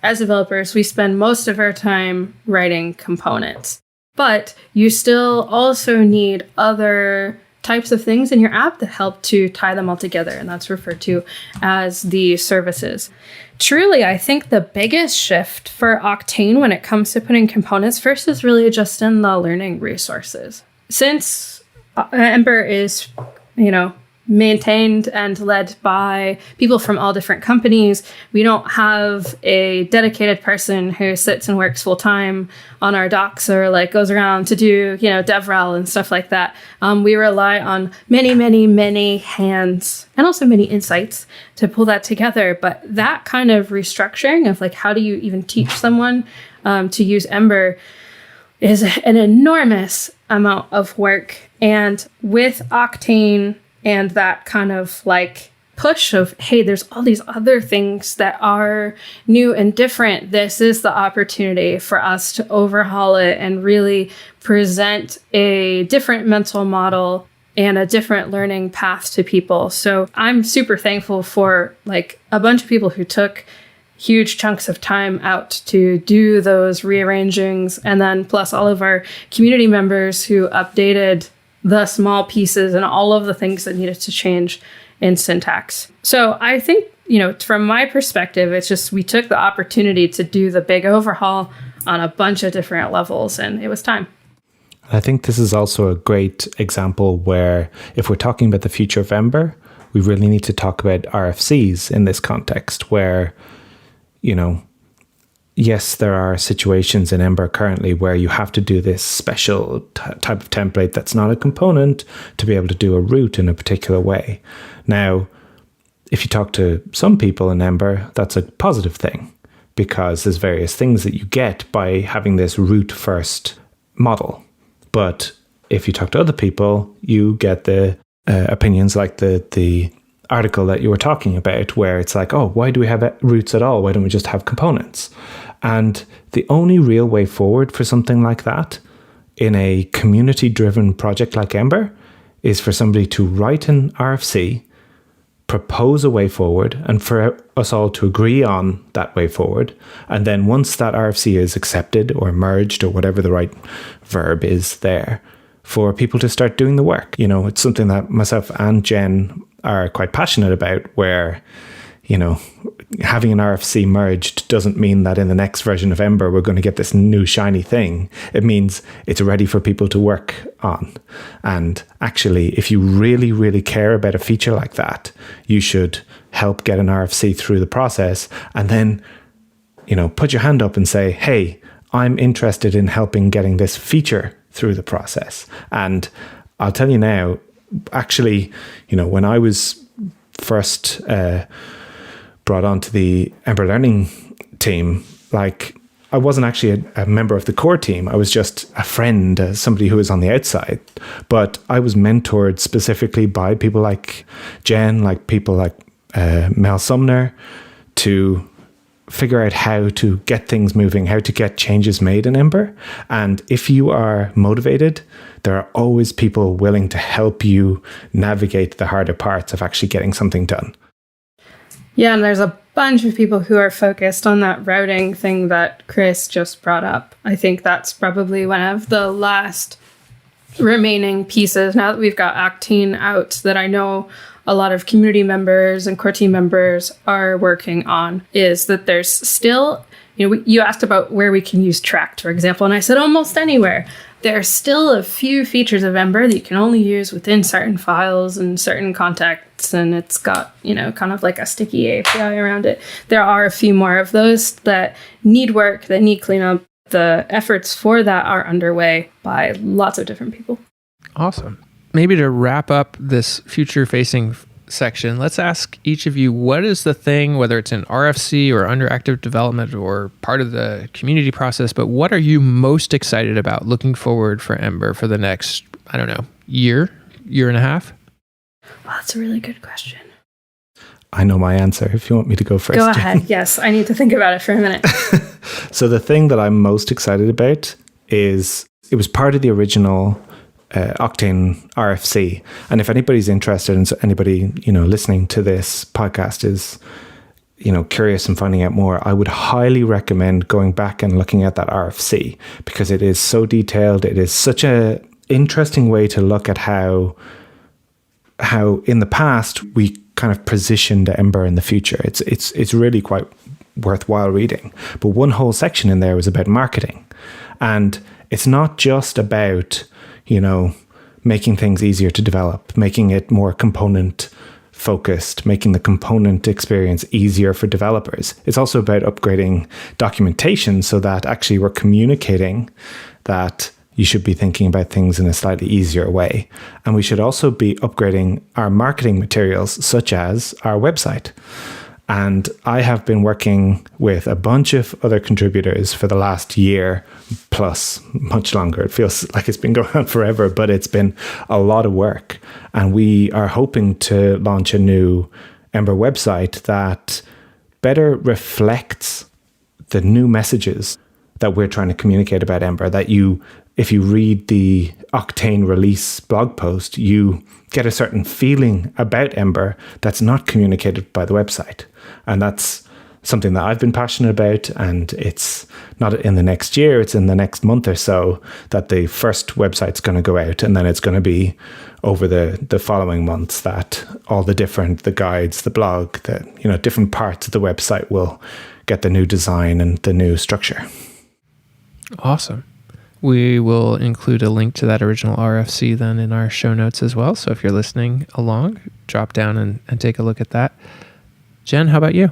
as developers, we spend most of our time writing components. But you still also need other types of things in your app that help to tie them all together, and that's referred to as the services. Truly, I think the biggest shift for Octane when it comes to putting components first is really just in the learning resources. Since Ember is, you know, maintained and led by people from all different companies, we don't have a dedicated person who sits and works full time on our docs or like goes around to do, you know, DevRel and stuff like that. We rely on many hands and also many insights to pull that together. But that kind of restructuring of like, how do you even teach someone to use Ember is an enormous amount of work. And with Octane and that kind of like push of, hey, there's all these other things that are new and different, this is the opportunity for us to overhaul it and really present a different mental model and a different learning path to people. So I'm super thankful for like a bunch of people who took huge chunks of time out to do those rearrangings, and then plus all of our community members who updated the small pieces and all of the things that needed to change in syntax. So I think, you know, from my perspective, it's just we took the opportunity to do the big overhaul on a bunch of different levels, and it was time. I think this is also a great example where if we're talking about the future of Ember, we really need to talk about RFCs in this context where, you know, yes, there are situations in Ember currently where you have to do this special type of template that's not a component to be able to do a route in a particular way. Now, if you talk to some people in Ember, that's a positive thing because there's various things that you get by having this route first model. But if you talk to other people, you get the opinions like the article that you were talking about, where it's like, oh, why do we have routes at all? Why don't we just have components? And the only real way forward for something like that in a community-driven project like Ember is for somebody to write an RFC, propose a way forward, and for us all to agree on that way forward. And then once that RFC is accepted or merged or whatever the right verb is there, for people to start doing the work. You know, it's something that myself and Jen are quite passionate about, where, you know, having an RFC merged doesn't mean that in the next version of Ember we're going to get this new shiny thing. It means it's ready for people to work on. And actually, if you really, really care about a feature like that, you should help get an RFC through the process and then, you know, put your hand up and say, hey, I'm interested in helping getting this feature through the process. And I'll tell you now, actually, you know, when I was first brought onto the Ember Learning team, like I wasn't actually a member of the core team. I was just a friend, somebody who was on the outside. But I was mentored specifically by people like Jen, like people like Mel Sumner, to figure out how to get things moving, how to get changes made in Ember. And if you are motivated, there are always people willing to help you navigate the harder parts of actually getting something done. Yeah, and there's a bunch of people who are focused on that routing thing that Chris just brought up. I think that's probably one of the last remaining pieces, now that we've got Octane out, that I know a lot of community members and core team members are working on, is that there's still, you know, you asked about where we can use tracked, for example, and I said almost anywhere. There are still a few features of Ember that you can only use within certain files and certain contexts, and it's got, you know, kind of like a sticky API around it. There are a few more of those that need work, that need cleanup. The efforts for that are underway by lots of different people. Awesome. Maybe to wrap up this future-facing section, let's ask each of you, what is the thing, whether it's in RFC or under active development or part of the community process, but what are you most excited about looking forward for Ember for the next, I don't know, year and a half? Well, that's a really good question. I know my answer if you want me to go first. Go ahead. Yes, I need to think about it for a minute. So the thing that I'm most excited about is it was part of the original Octane RFC. And if anybody's interested, and anybody, listening to this podcast is, curious and finding out more, I would highly recommend going back and looking at that RFC because it is so detailed. It is such a interesting way to look at how in the past we kind of positioned Ember in the future. It's really quite worthwhile reading. But one whole section in there was about marketing. And it's not just about, making things easier to develop, making it more component focused, making the component experience easier for developers. It's also about upgrading documentation so that actually we're communicating that you should be thinking about things in a slightly easier way. And we should also be upgrading our marketing materials, such as our website. And I have been working with a bunch of other contributors for the last year plus, much longer. It feels like it's been going on forever, but it's been a lot of work. And we are hoping to launch a new Ember website that better reflects the new messages that we're trying to communicate about Ember, that if you read the Octane release blog post, you get a certain feeling about Ember that's not communicated by the website. And that's something that I've been passionate about. And it's not in the next year, it's in the next month or so that the first website's going to go out. And then it's going to be over the following months that all the guides, the blog, the different parts of the website will get the new design and the new structure. Awesome. We will include a link to that original RFC then in our show notes as well. So if you're listening along, drop down and take a look at that. Jen, how about you?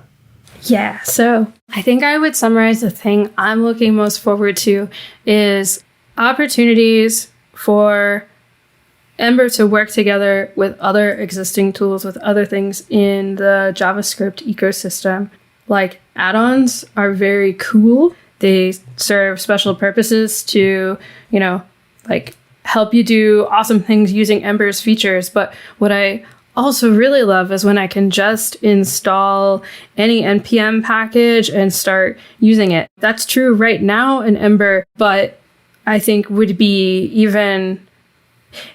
Yeah, so I think I would summarize the thing I'm looking most forward to is opportunities for Ember to work together with other existing tools, with other things in the JavaScript ecosystem. Like add-ons are very cool. They serve special purposes to, help you do awesome things using Ember's features. But what I also really love is when I can just install any NPM package and start using it. That's true right now in Ember, but I think would be even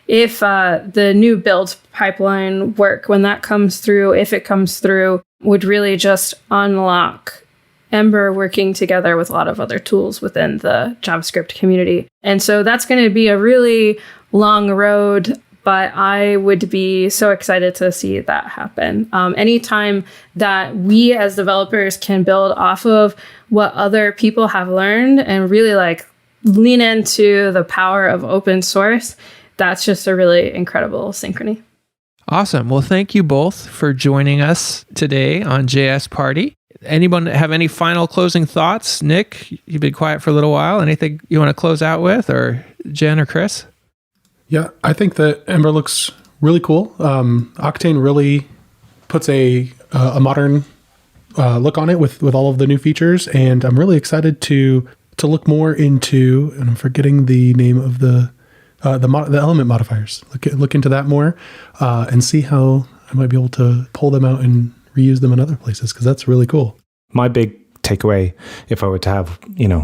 if the new build pipeline work, when that comes through, if it comes through, would really just unlock Ember working together with a lot of other tools within the JavaScript community. And so that's going to be a really long road, but I would be so excited to see that happen. Anytime that we as developers can build off of what other people have learned and really lean into the power of open source, that's just a really incredible synchrony. Awesome. Well, thank you both for joining us today on JS Party. Anyone have any final closing thoughts? Nick, you've been quiet for a little while. Anything you want to close out with, or Jen or Chris? Yeah, I think that Ember looks really cool. Octane really puts a modern look on it with all of the new features, and I'm really excited to look more into, and I'm forgetting the name of the element modifiers. Look into that more and see how I might be able to pull them out and reuse them in other places, because that's really cool. My big takeaway, if I were to have,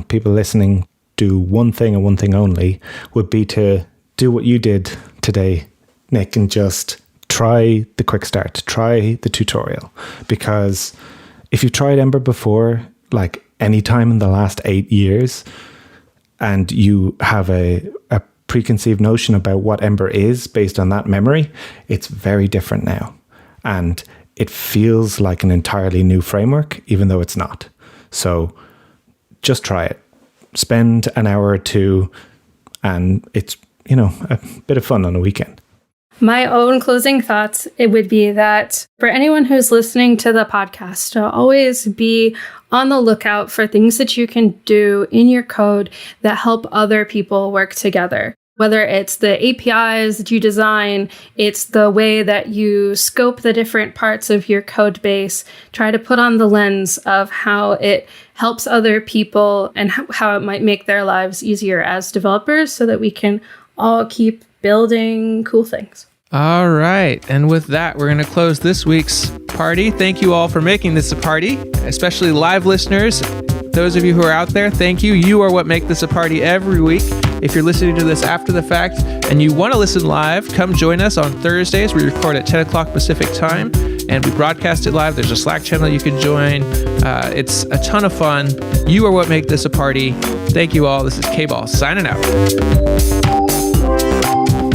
people listening do one thing and one thing only, would be to do what you did today, Nick, and just try the quick start, try the tutorial. Because if you've tried Ember before, like any time in the last 8 years, and you have a preconceived notion about what Ember is based on that memory, it's very different now. And it feels like an entirely new framework, even though it's not. So just try it. Spend an hour or two, and it's, a bit of fun on a weekend. My own closing thoughts, it would be that for anyone who's listening to the podcast, to always be on the lookout for things that you can do in your code that help other people work together. Whether it's the APIs that you design, it's the way that you scope the different parts of your code base, try to put on the lens of how it helps other people and how it might make their lives easier as developers so that we can all keep building cool things. All right. And with that, we're going to close this week's party. Thank you all for making this a party, especially live listeners. Those of you who are out there, thank you. You are what make this a party every week. If you're listening to this after the fact and you want to listen live, come join us on Thursdays. We record at 10 o'clock Pacific time and we broadcast it live. There's a Slack channel you can join. It's a ton of fun. You are what make this a party. Thank you all. This is KBall signing out.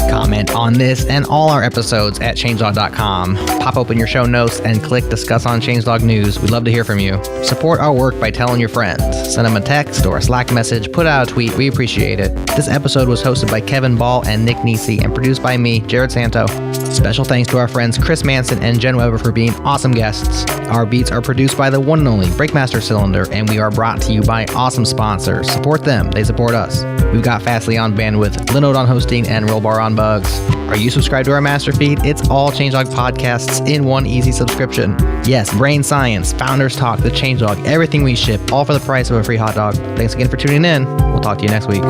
Comment on this and all our episodes at changelog.com. Pop open your show notes and click Discuss on Changelog News. We'd love to hear from you. Support our work by telling your friends. Send them a text or a Slack message. Put out a tweet. We appreciate it. This episode was hosted by KBall and Nick Nisi and produced by me, Jared Santo. Special thanks to our friends Chris Manson and Jen Weber for being awesome guests. Our beats are produced by the one and only Breakmaster Cylinder, and we are brought to you by awesome sponsors. Support them. They support us. We've got Fastly on bandwidth, Linode on hosting, and Rollbar on bugs. Are you subscribed to our master feed? It's all Changelog podcasts in one easy subscription. Yes, Brain Science, Founders Talk, The Changelog, everything we ship, all for the price of a free hot dog. Thanks again for tuning in. We'll talk to you next week.